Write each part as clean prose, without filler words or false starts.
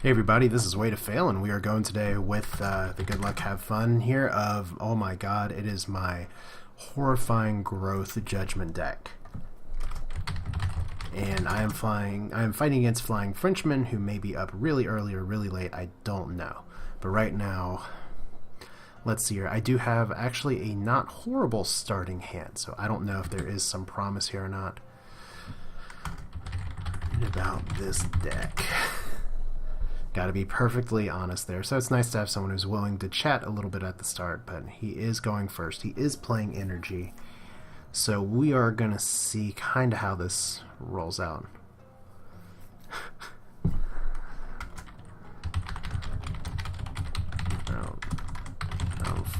Hey everybody, this is Way to Fail, and we are going today with the Good Luck Have Fun here of, oh my god, it is my horrifying growth judgment deck. And I am fighting against flying Frenchmen who may be up really early or really late, I don't know. But right now, let's see here, I do have actually a not horrible starting hand, so I don't know if there is some promise here or not about this deck. Gotta be perfectly honest there. So it's nice to have someone who's willing to chat a little bit at the start, but he is going first. He is playing energy. So we are gonna see kind of how this rolls out.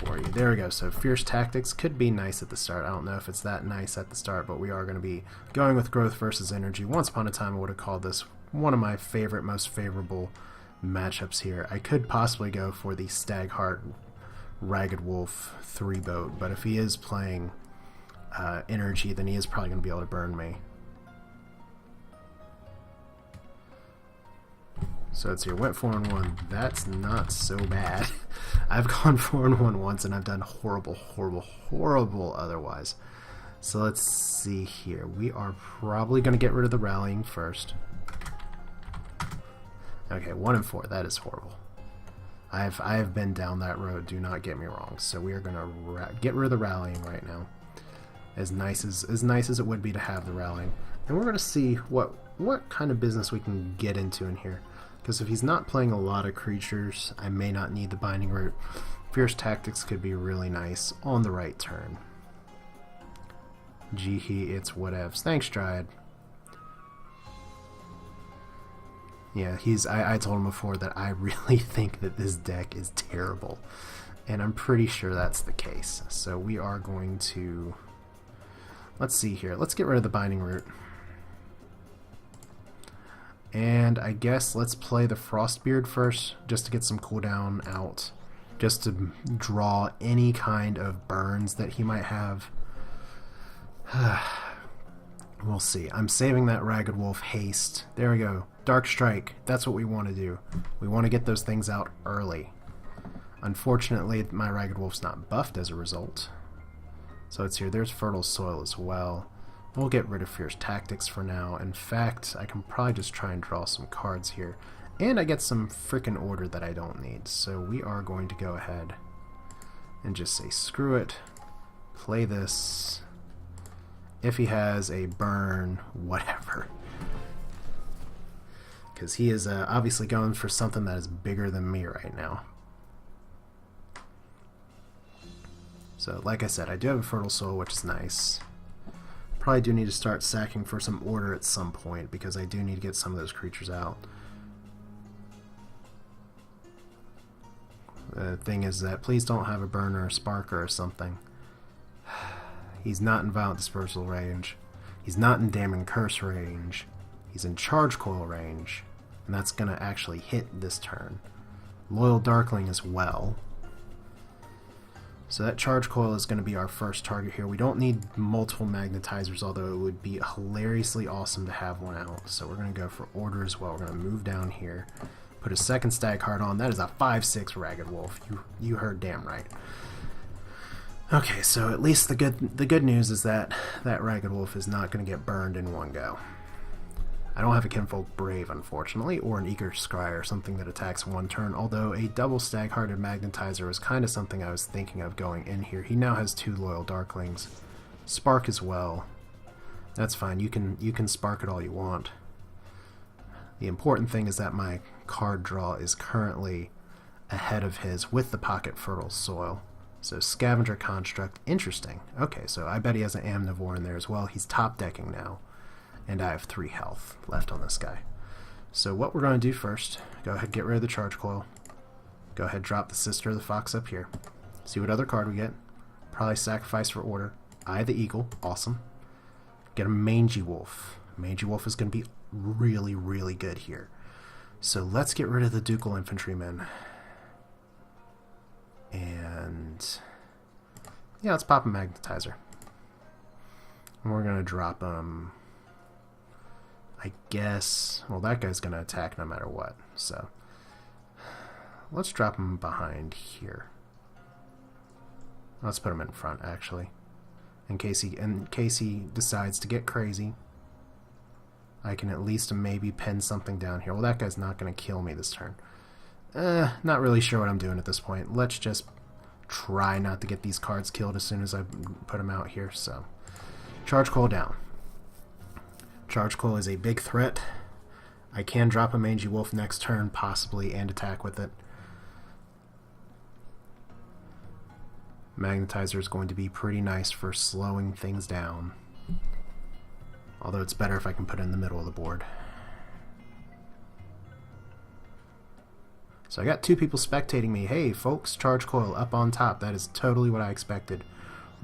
For you. There we go. So Fierce Tactics could be nice at the start. I don't know if it's that nice at the start, but we are going to be going with Growth versus Energy. Once upon a time, I would have called this one of my favorite, most favorable matchups here. I could possibly go for the Stagheart Ragged Wolf 3-boat, but if he is playing Energy, then he is probably going to be able to burn me. So it's here, went 4-1. That's not so bad. I've gone 4-1 once, and I've done horrible otherwise. So let's see here. We are probably going to get rid of the rallying first. Okay, 1-4. That is horrible. I have been down that road. Do not get me wrong. So we are going to get rid of the rallying right now. As nice as it would be to have the rallying, and we're going to see what kind of business we can get into in here. Because if he's not playing a lot of creatures, I may not need the Binding Root. Fierce Tactics could be really nice on the right turn. Gee, it's whatevs. Thanks, Dryad. Yeah, I told him before that I really think that this deck is terrible. And I'm pretty sure that's the case. So we are going to... Let's see here. Let's get rid of the Binding Root. And I guess let's play the Frostbeard first, just to get some cooldown out, just to draw any kind of burns that he might have. We'll see. I'm saving that Ragged Wolf haste. There we go. Dark Strike. That's what we want to do. We want to get those things out early. Unfortunately, my Ragged Wolf's not buffed as a result. So it's here. There's Fertile Soil as well. We'll get rid of Fierce Tactics for now. In fact, I can probably just try and draw some cards here. And I get some frickin' order that I don't need. So we are going to go ahead and just say screw it. Play this. If he has a burn, whatever. Because he is obviously going for something that is bigger than me right now. So like I said, I do have a Fertile Soul, which is nice. Probably do need to start sacking for some order at some point, because I do need to get some of those creatures out. The thing is that please don't have a burner or sparker or something. He's not in Violent Dispersal range. He's not in Damning Curse range. He's in Charge Coil range. And that's going to actually hit this turn. Loyal Darkling as well. So that Charge Coil is going to be our first target here. We don't need multiple magnetizers, although it would be hilariously awesome to have one out. So we're going to go for order as well. We're going to move down here, put a second Stagheart on. That is a 5/6 Ragged Wolf. You heard damn right. Okay, so at least the good news is that that Ragged Wolf is not going to get burned in one go. I don't have a Kinfolk Brave, unfortunately, or an Eager Scry or something that attacks one turn, although a double Stag-Hearted Magnetizer was kind of something I was thinking of going in here. He now has 2 Loyal Darklings. Spark as well. That's fine. You can spark it all you want. The important thing is that my card draw is currently ahead of his with the Pocket Fertile Soil. So Scavenger Construct, interesting. Okay, so I bet he has an Amnivore in there as well. He's top decking now. And I have 3 health left on this guy. So what we're going to do first, go ahead, get rid of the Charge Coil. Go ahead, drop the Sister of the Fox up here. See what other card we get. Probably sacrifice for order. Eye the Eagle, awesome. Get a Mangy Wolf. Mangy Wolf is going to be really good here. So let's get rid of the Ducal Infantrymen. And yeah, let's pop a Magnetizer. And we're going to drop I guess, well, that guy's going to attack no matter what, so let's drop him behind here. Let's put him in front, actually, in case he decides to get crazy. I can at least maybe pin something down here. Well, that guy's not going to kill me this turn. Not really sure what I'm doing at this point. Let's just try not to get these cards killed as soon as I put them out here. So, Charge Coil down. Charge Coil is a big threat. I can drop a Mangy Wolf next turn, possibly, and attack with it. Magnetizer is going to be pretty nice for slowing things down. Although it's better if I can put it in the middle of the board. So I got two people spectating me. Hey folks, Charge Coil up on top. That is totally what I expected.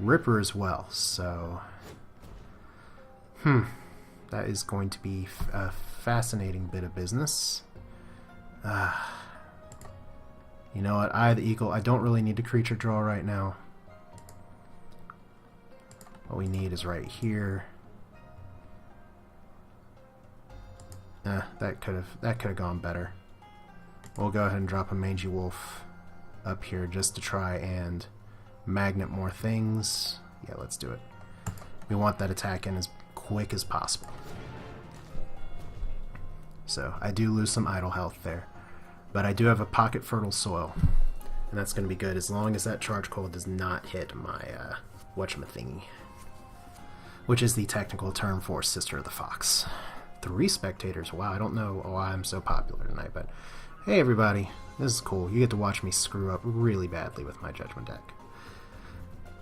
Ripper as well. So, that is going to be a fascinating bit of business. You know what? Eye of the Eagle. I don't really need a creature draw right now. What we need is right here. That could have gone better. We'll go ahead and drop a Mangy Wolf up here just to try and magnet more things. Yeah, let's do it. We want that attack in as quick as possible. So I do lose some idle health there, but I do have a Pocket Fertile Soil, and that's going to be good as long as that Charge Coil does not hit my whatchamathingy, which is the technical term for Sister of the Fox. 3 spectators. Wow, I don't know why I'm so popular tonight, but hey everybody, this is cool. You get to watch me screw up really badly with my Judgment deck.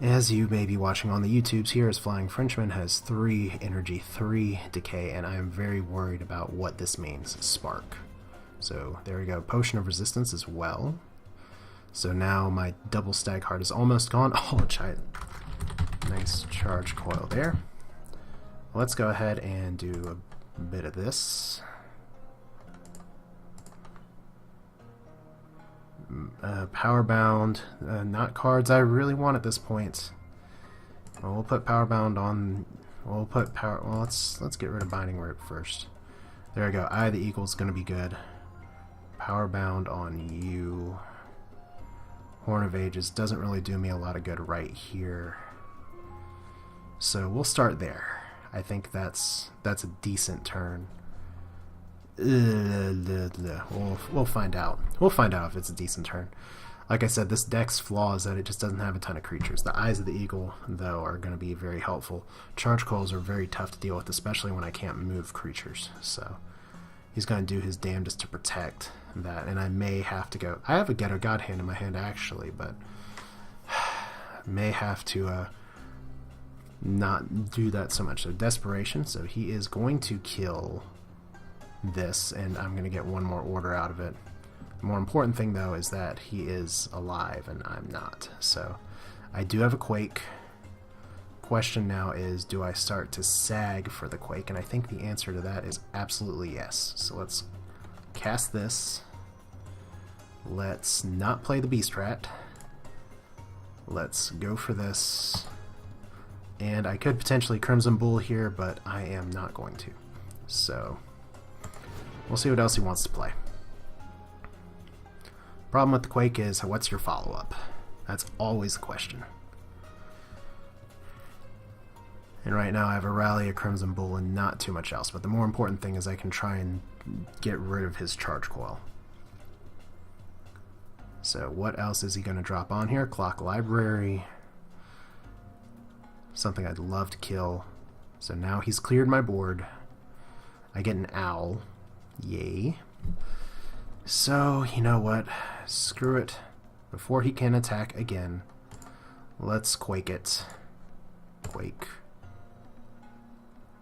As you may be watching on the YouTubes, here is Flying Frenchman, has 3 energy, 3 decay, and I am very worried about what this means. Spark. So there we go. Potion of Resistance as well. So now my double stag heart is almost gone. Oh, nice Charge Coil there. Let's go ahead and do a bit of this. Powerbound, not cards I really want at this point. Well, we'll put Powerbound on. We'll put power. Well, let's get rid of Binding Rope first. There we go. Eye of the Eagle is going to be good. Powerbound on you. Horn of Ages doesn't really do me a lot of good right here. So we'll start there. I think that's a decent turn. We'll find out. We'll find out if it's a decent turn. Like I said, this deck's flaw is that it just doesn't have a ton of creatures. The Eyes of the Eagle, though, are going to be very helpful. Charge Coils are very tough to deal with, especially when I can't move creatures. So he's going to do his damnedest to protect that, and I may have to go. I have a Ghetto God Hand in my hand, actually, but may have to not do that so much. So Desperation, so he is going to kill this, and I'm going to get one more order out of it. The more important thing, though, is that he is alive, and I'm not. So I do have a Quake. Question now is, do I start to sag for the Quake? And I think the answer to that is absolutely yes. So let's cast this. Let's not play the Beast Rat. Let's go for this. And I could potentially Crimson Bull here, but I am not going to. So we'll see what else he wants to play. Problem with the Quake is, what's your follow-up? That's always the question. And right now I have a Rally, a Crimson Bull, and not too much else. But the more important thing is I can try and get rid of his Charge Coil. So what else is he going to drop on here? Clock Library. Something I'd love to kill. So now he's cleared my board. I get an Owl. Yay. So, you know what? Screw it. Before he can attack again, let's Quake it. Quake.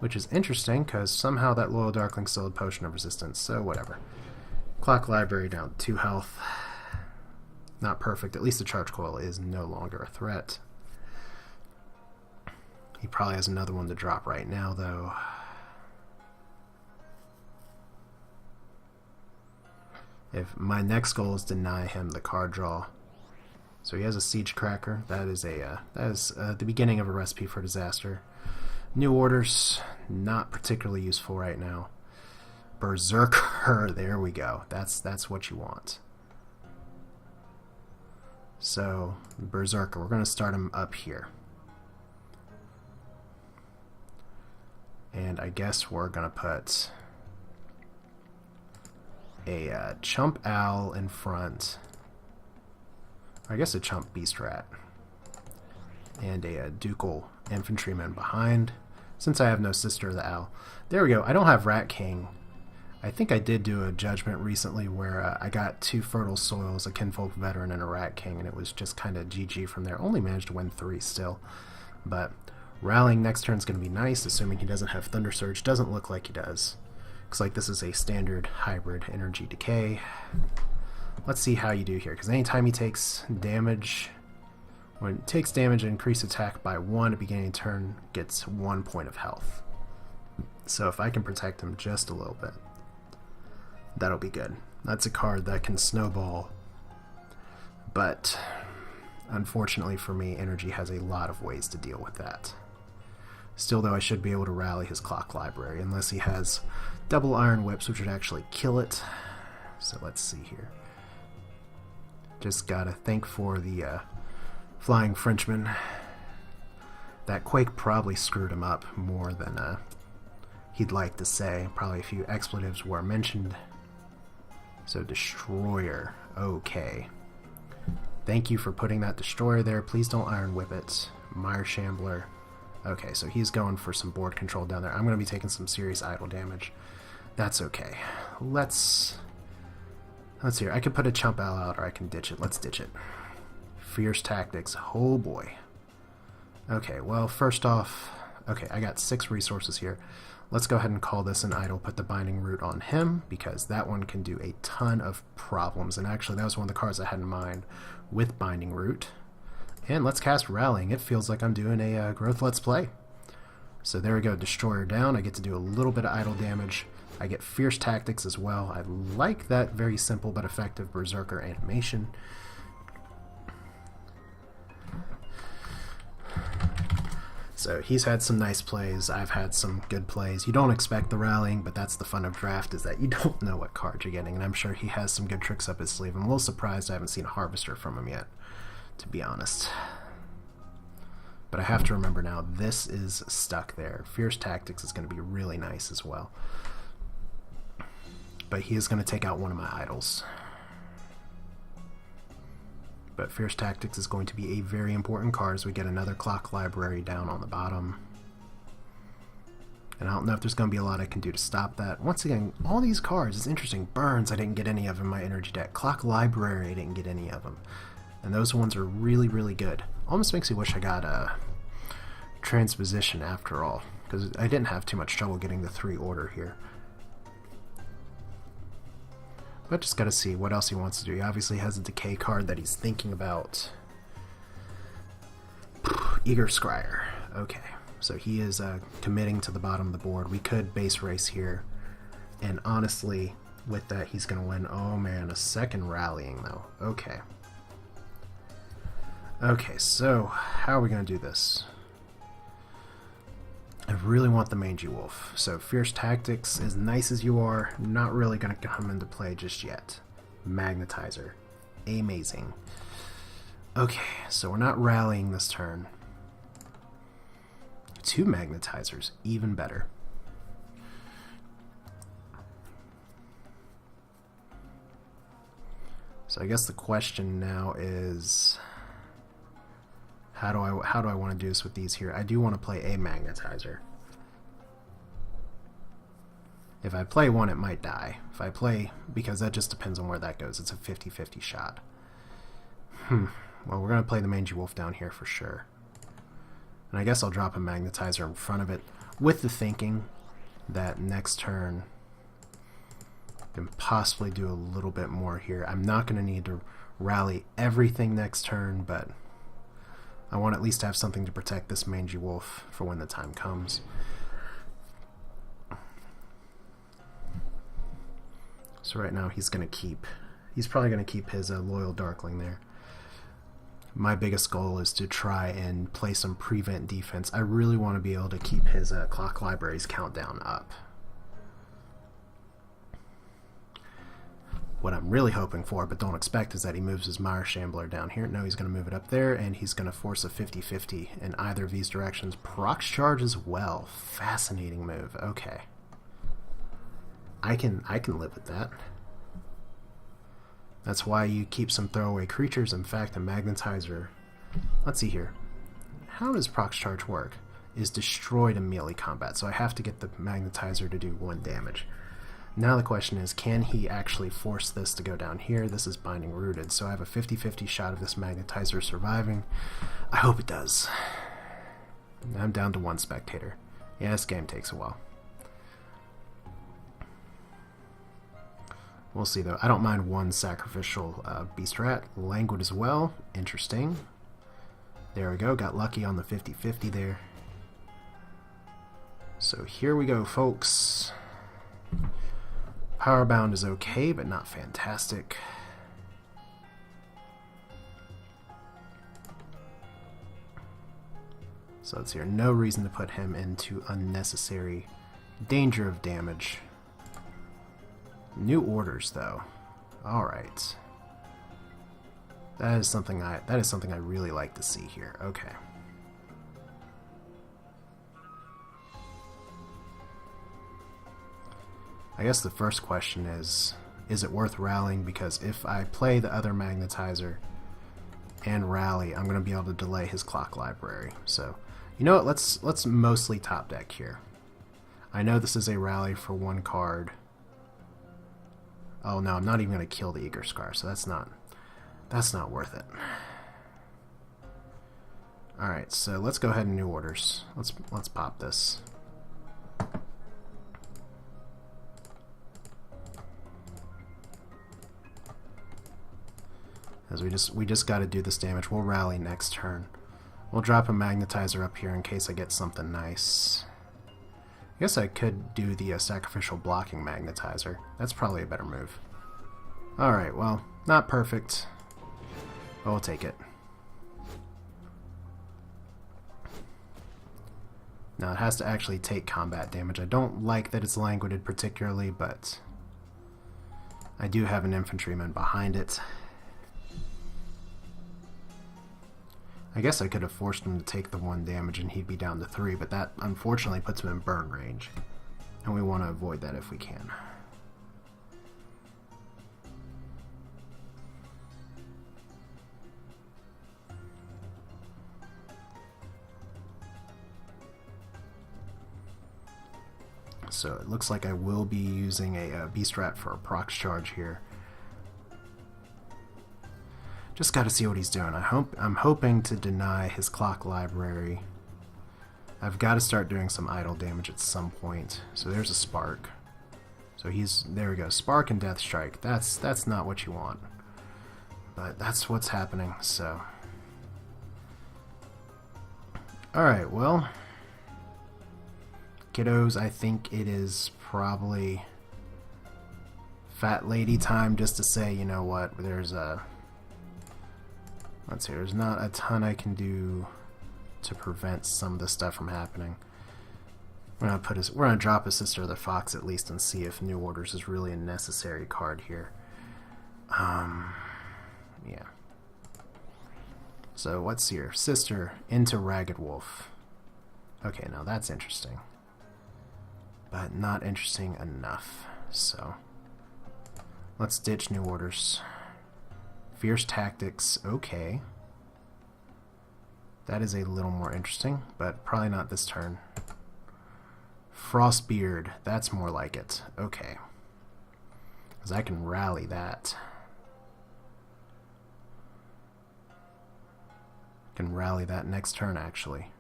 Which is interesting, because somehow that Loyal Darkling still had Potion of Resistance, so whatever. Clock Library down 2 health. Not perfect. At least the Charge Coil is no longer a threat. He probably has another one to drop right now, though. If my next goal is deny him the card draw. So he has a Siege Cracker. That is the beginning of a recipe for disaster. New Orders, not particularly useful right now. Berserker, there we go. That's what you want. So, Berserker, we're going to start him up here. And I guess we're going to put a Chump Owl in front. I guess a Chump Beast Rat. And a Ducal Infantryman behind, since I have no Sister of the Owl. There we go. I don't have Rat King. I think I did do a judgment recently where I got 2 Fertile Soils, a Kinfolk Veteran, and a Rat King, and it was just kind of GG from there. Only managed to win 3 still. But rallying next turn is going to be nice, assuming he doesn't have Thunder Surge. Doesn't look like he does. Looks like this is a standard hybrid energy decay. Let's see how you do here, because anytime he takes damage, when it takes damage, increase attack by 1 at beginning turn, gets 1 point of health. So if I can protect him just a little bit, that'll be good. That's a card that can snowball, but unfortunately for me, energy has a lot of ways to deal with that. Still though, I should be able to rally his Clock Library, unless he has double Iron Whips, which would actually kill it. So let's see here. Just gotta think for the Flying Frenchman. That Quake probably screwed him up more than he'd like to say. Probably a few expletives were mentioned. So Destroyer, okay. Thank you for putting that Destroyer there. Please don't Iron Whip it. Mire Shambler. Okay, so he's going for some board control down there. I'm going to be taking some serious idle damage. That's okay. Let's hear. I could put a Chump Owl out, or I can ditch it. Let's ditch it. Fierce Tactics. Oh boy. Okay, well, first off, okay, I got 6 resources here. Let's go ahead and call this an idle, put the Binding Root on him, because that one can do a ton of problems. And actually, that was one of the cards I had in mind with Binding Root. And let's cast Rallying. It feels like I'm doing a Growth Let's Play. So there we go, Destroyer down. I get to do a little bit of idle damage. I get Fierce Tactics as well. I like that very simple but effective Berserker animation. So he's had some nice plays, I've had some good plays. You don't expect the rallying, but that's the fun of draft, is that you don't know what cards you're getting, and I'm sure he has some good tricks up his sleeve. I'm a little surprised I haven't seen a Harvester from him yet, to be honest. But I have to remember now, this is stuck there. Fierce Tactics is going to be really nice as well. But he is going to take out one of my idols. But Fierce Tactics is going to be a very important card as we get another Clock Library down on the bottom. And I don't know if there's going to be a lot I can do to stop that. Once again, all these cards, it's interesting. Burns, I didn't get any of in my energy deck. Clock Library, I didn't get any of them. And those ones are really, really good. Almost makes me wish I got a Transposition after all, because I didn't have too much trouble getting the 3 order here. But just gotta see what else he wants to do. He obviously has a Decay card that he's thinking about. Eager Scryer. Okay, so he is committing to the bottom of the board. We could base race here, and honestly, with that, he's gonna win. Oh man, a second rallying though. Okay. Okay, so how are we gonna do this? I really want the Mangy Wolf. So Fierce Tactics, as nice as you are, not really going to come into play just yet. Magnetizer. Amazing. Okay, so we're not rallying this turn. 2 Magnetizers, even better. So I guess the question now is, how do I want to do this with these here? I do want to play a Magnetizer. If I play one, it might die. If I play, because that just depends on where that goes. It's a 50-50 shot. Well, we're going to play the Mangy Wolf down here for sure. And I guess I'll drop a Magnetizer in front of it, with the thinking that next turn I can possibly do a little bit more here. I'm not going to need to rally everything next turn, but I want at least to have something to protect this Mangy Wolf for when the time comes. So right now he's probably going to keep his Loyal Darkling there. My biggest goal is to try and play some prevent defense. I really want to be able to keep his Clock Library's countdown up. What I'm really hoping for, but don't expect, is that he moves his Mire Shambler down here. No, he's going to move it up there, and he's going to force a 50-50 in either of these directions. Procs charge as well. Fascinating move. Okay. I can live with that. That's why you keep some throwaway creatures. In fact, a Magnetizer... Let's see here. How does Procs charge work? Is destroyed in melee combat, so I have to get the Magnetizer to do 1 damage. Now the question is, can he actually force this to go down here? This is Binding Rooted, so I have a 50-50 shot of this Magnetizer surviving. I hope it does. I'm down to 1 spectator. Yeah, this game takes a while. We'll see, though. I don't mind 1 sacrificial Beast Rat. Languid as well. Interesting. There we go. Got lucky on the 50-50 there. So here we go, folks. Powerbound is okay, but not fantastic. So let's hear. No reason to put him into unnecessary danger of damage. New orders, though. All right. That is something I really like to see here. Okay. I guess the first question is it worth rallying? Because if I play the other Magnetizer and rally, I'm going to be able to delay his clock library. So, you know what? Let's mostly top deck here. I know this is a rally for 1 card. Oh no, I'm not even going to kill the Eager Scar, so that's not worth it. All right, so let's go ahead and new orders. Let's pop this. As we just got to do this damage. We'll rally next turn. We'll drop a Magnetizer up here in case I get something nice. I guess I could do the sacrificial blocking Magnetizer. That's probably a better move. Alright, well, not perfect. But we'll take it. Now it has to actually take combat damage. I don't like that it's languided particularly, but I do have an infantryman behind it. I guess I could have forced him to take the 1 damage and he'd be down to 3, but that unfortunately puts him in burn range. And we want to avoid that if we can. So it looks like I will be using a Beast Rat for a procs charge here. Just got to see what he's doing. I'm hoping to deny his clock library. I've got to start doing some idle damage at some point. So there's a Spark. So there we go. Spark and Death Strike. That's not what you want. But that's what's happening, so. Alright, well. Kiddos, I think it is probably fat lady time just to say, you know what, there's a... Let's see, there's not a ton I can do to prevent some of this stuff from happening. We're gonna drop his Sister of the Fox at least and see if New Orders is really a necessary card here. Yeah. So what's here? Sister into Ragged Wolf. Okay, now that's interesting. But not interesting enough. So let's ditch New Orders. Fierce Tactics, okay. That is a little more interesting, but probably not this turn. Frostbeard, that's more like it. Okay. Because I can rally that. Can rally that next turn, actually.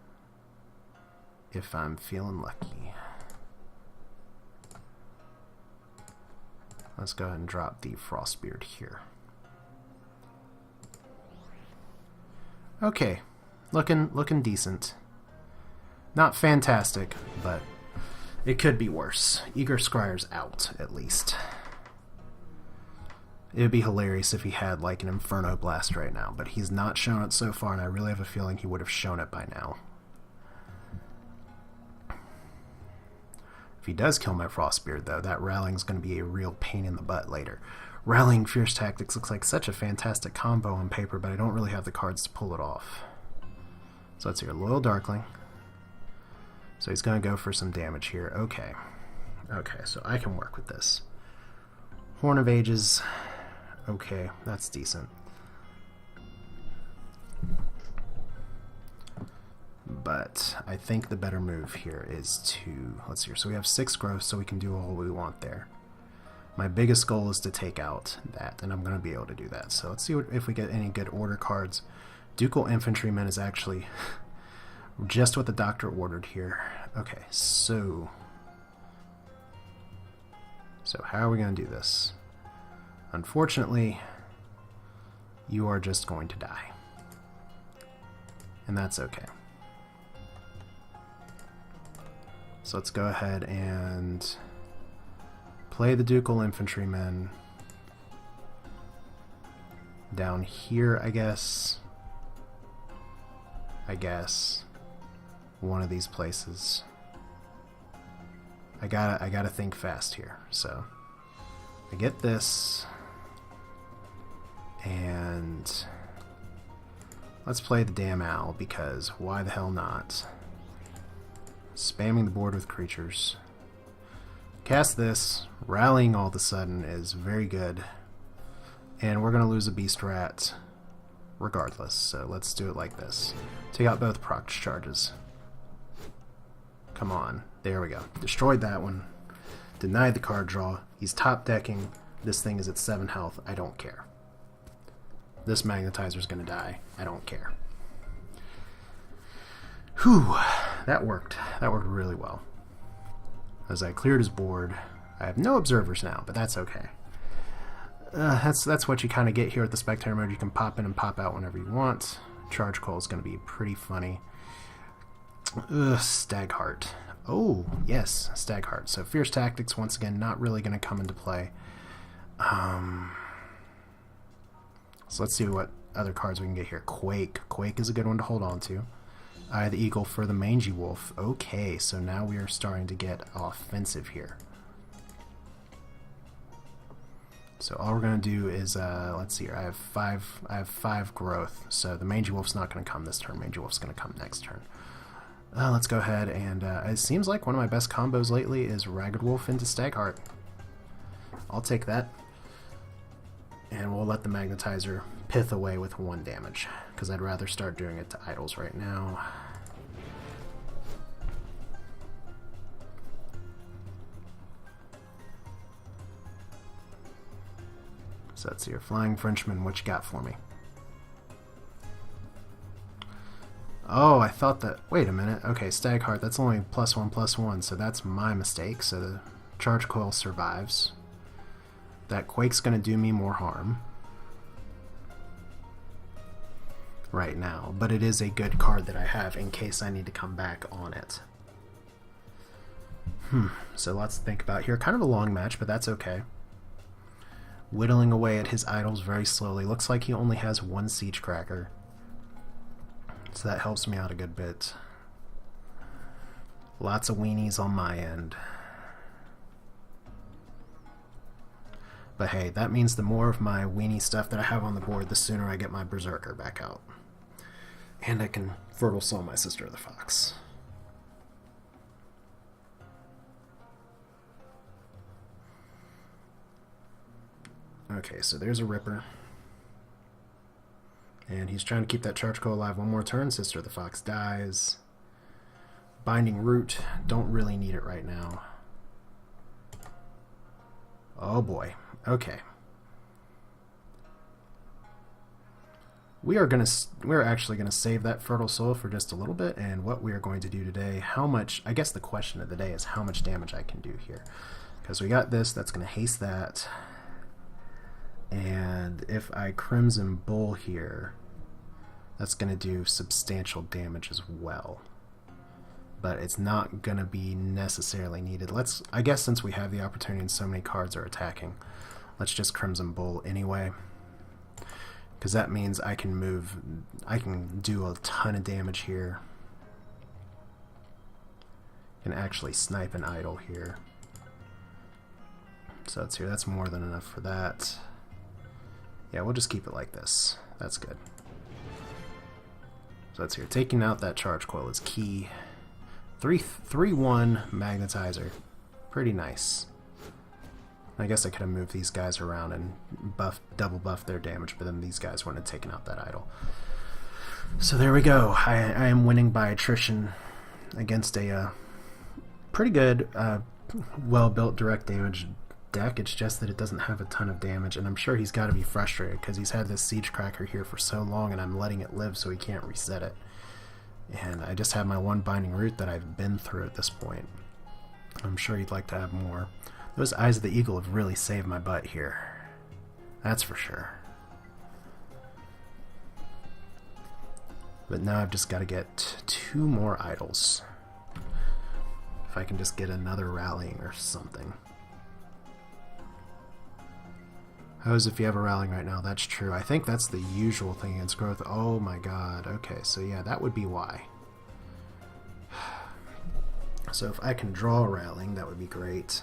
If I'm feeling lucky. Let's go ahead and drop the Frostbeard here. Okay, looking decent. Not fantastic, but it could be worse. Eager Scryer's out, at least. It would be hilarious if he had like an Inferno Blast right now, but he's not shown it so far, and I really have a feeling he would have shown it by now. If he does kill my Frostbeard, though, that rallying's going to be a real pain in the butt later. Rallying Fierce Tactics looks like such a fantastic combo on paper, but I don't really have the cards to pull it off. So let's see, Loyal Darkling. So he's going to go for some damage here. Okay. Okay, so I can work with this. Horn of Ages. Okay, that's decent. But I think the better move here is to... Let's see here. So we have 6 growth, so we can do all we want there. My biggest goal is to take out that, and I'm going to be able to do that. So let's see if we get any good order cards. Ducal Infantryman is actually just what the doctor ordered here. Okay, so how are we going to do this? Unfortunately, you are just going to die. And that's okay. So let's go ahead and play the Ducal Infantrymen down here, I guess. One of these places. I gotta think fast here. So I get this, and let's play the damn owl, because why the hell not? Spamming the board with creatures. Cast this. Rallying all of a sudden is very good. And we're going to lose a Beast Rat regardless. So let's do it like this. Take out both proc charges. Come on. There we go. Destroyed that one. Denied the card draw. He's top decking. This thing is at 7 health. I don't care. This Magnetizer's going to die. I don't care. Whew. That worked. That worked really well. As I cleared his board. I have no observers now, but that's okay. That's what you kind of get here with the Spectator mode. You can pop in and pop out whenever you want. Charge Coal is going to be pretty funny. Stagheart. Oh, yes, Stagheart. So Fierce Tactics, once again, not really going to come into play. So let's see what other cards we can get here. Quake. Quake is a good one to hold on to. Eye the Eagle for the Mangy Wolf. Okay, so now we are starting to get offensive here. So all we're going to do is, let's see here, I have five growth, so the Mangy Wolf's not going to come this turn. Mangy Wolf's going to come next turn. Let's go ahead and, it seems like one of my best combos lately is Ragged Wolf into Stagheart. I'll take that. And we'll let the Magnetizer pith away with 1 damage, because I'd rather start doing it to idols right now. So let's see here. Flying Frenchman, what you got for me? Oh, I thought that... Wait a minute. Okay, Stagheart, that's only +1/+1, so that's my mistake. So the Charge Coil survives. That Quake's going to do me more harm right now, but it is a good card that I have in case I need to come back on it. So lots to think about here. Kind of a long match, but that's okay. Whittling away at his idols very slowly. Looks like he only has 1 Siege Cracker, so that helps me out a good bit. Lots of weenies on my end. But hey, that means the more of my weenie stuff that I have on the board, the sooner I get my Berserker back out. And I can Fertile Soul my Sister the Fox. Okay, so there's a Ripper. And he's trying to keep that Charge Coil alive 1 more turn. Sister the Fox dies. Binding Root, don't really need it right now. Oh boy. Okay. We're actually gonna save that Fertile Soul for just a little bit, and what we are going to do today, I guess the question of the day is how much damage I can do here. Because we got this, that's gonna haste that. And if I Crimson Bull here, that's gonna do substantial damage as well. But it's not gonna be necessarily needed. I guess since we have the opportunity and so many cards are attacking, let's just Crimson Bull anyway, because that means I can do a ton of damage here. Can actually snipe an idol here. So let's see, that's more than enough for that. Yeah, we'll just keep it like this. That's good. So that's here. Taking out that charge coil is key. 3-1 magnetizer. Pretty nice. I guess I could have moved these guys around and double buff their damage, but then these guys wouldn't have taken out that idol. So there we go. I am winning by attrition against a pretty good, well-built direct damage deck. It's just that it doesn't have a ton of damage, and I'm sure he's got to be frustrated because he's had this siege cracker here for so long, and I'm letting it live so he can't reset it. And I just have my one binding root that I've been through at this point. I'm sure he'd like to have more. Those Eyes of the Eagle have really saved my butt here. That's for sure. But now I've just got to get 2 more idols. If I can just get another rallying or something. How's if you have a rallying right now? That's true. I think that's the usual thing against growth. Oh my god. Okay, so yeah, that would be why. So if I can draw a rallying, that would be great.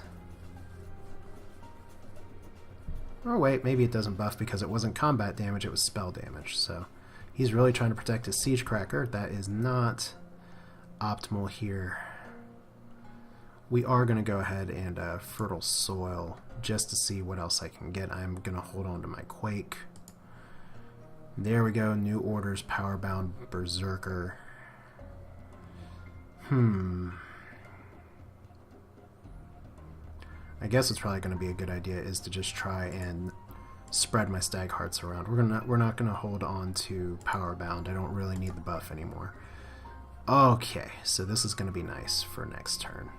Oh wait, maybe it doesn't buff because it wasn't combat damage, it was spell damage. So he's really trying to protect his siege cracker. That is not optimal here. We are going to go ahead and fertile soil just to see what else I can get. I'm going to hold on to my quake. There we go. New orders, powerbound berserker. I guess it's probably going to be a good idea is to just try and spread my stag hearts around. We're not going to hold on to powerbound. I don't really need the buff anymore. Okay, so this is going to be nice for next turn.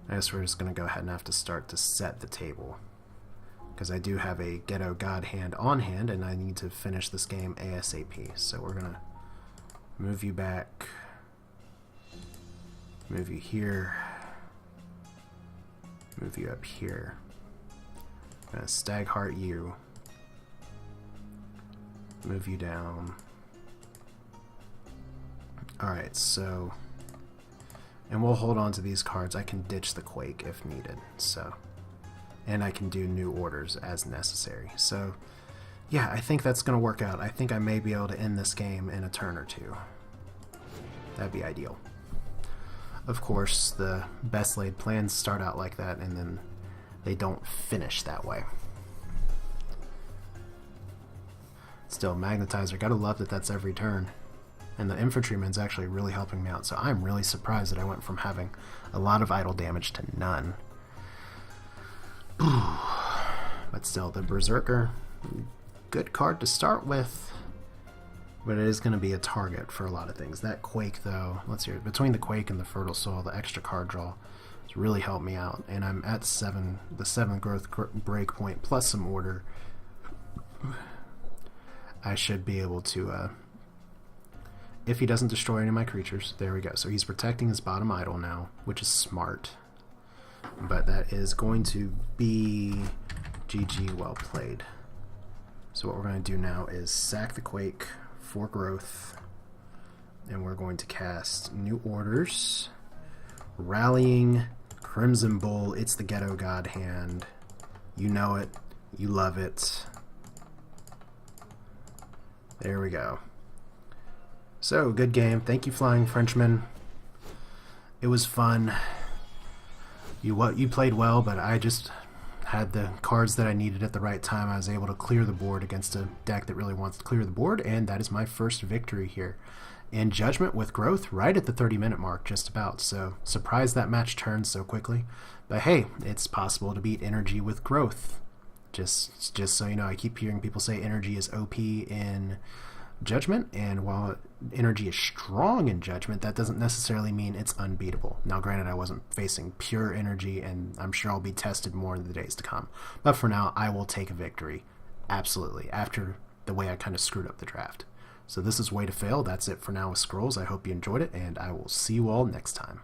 I guess we're just going to go ahead and have to start to set the table. Because I do have a Ghetto God hand on hand, and I need to finish this game ASAP. So we're going to move you back. Move you here. Move you up here. I'm going to Stag Heart you. Move you down. Alright, so... And we'll hold on to these cards. I can ditch the Quake if needed. So, and I can do new orders as necessary. So, yeah, I think that's going to work out. I think I may be able to end this game in a turn or two. That'd be ideal. Of course, the best laid plans start out like that, and then they don't finish that way. Still, Magnetizer. Gotta love that that's every turn. And the infantryman's actually really helping me out, so I'm really surprised that I went from having a lot of idle damage to none. But still, the Berserker, good card to start with, but it is going to be a target for a lot of things. That Quake, though, let's hear it. Between the Quake and the Fertile Soil, the extra card draw has really helped me out, and I'm at the 7 growth breakpoint plus some order. I should be able to... if he doesn't destroy any of my creatures, there we go. So he's protecting his bottom idol now, which is smart. But that is going to be GG, well played. So what we're going to do now is sack the Quake for growth. And we're going to cast New Orders. Rallying, Crimson Bull, it's the Ghetto God hand. You know it, you love it. There we go. So, good game. Thank you, Flying Frenchman. It was fun. You played well, but I just had the cards that I needed at the right time. I was able to clear the board against a deck that really wants to clear the board, and that is my first victory here. In Judgment with growth, right at the 30-minute mark, just about. So, surprised that match turned so quickly. But hey, it's possible to beat energy with growth. Just so you know, I keep hearing people say energy is OP in Judgment, and while energy is strong in Judgment, that doesn't necessarily mean it's unbeatable. Now granted, I wasn't facing pure energy, and I'm sure I'll be tested more in the days to come, but for now I will take a victory, absolutely, after the way I kind of screwed up the draft. So this is Way to Fail. That's it for now with Scrolls. I hope you enjoyed it, and I will see you all next time.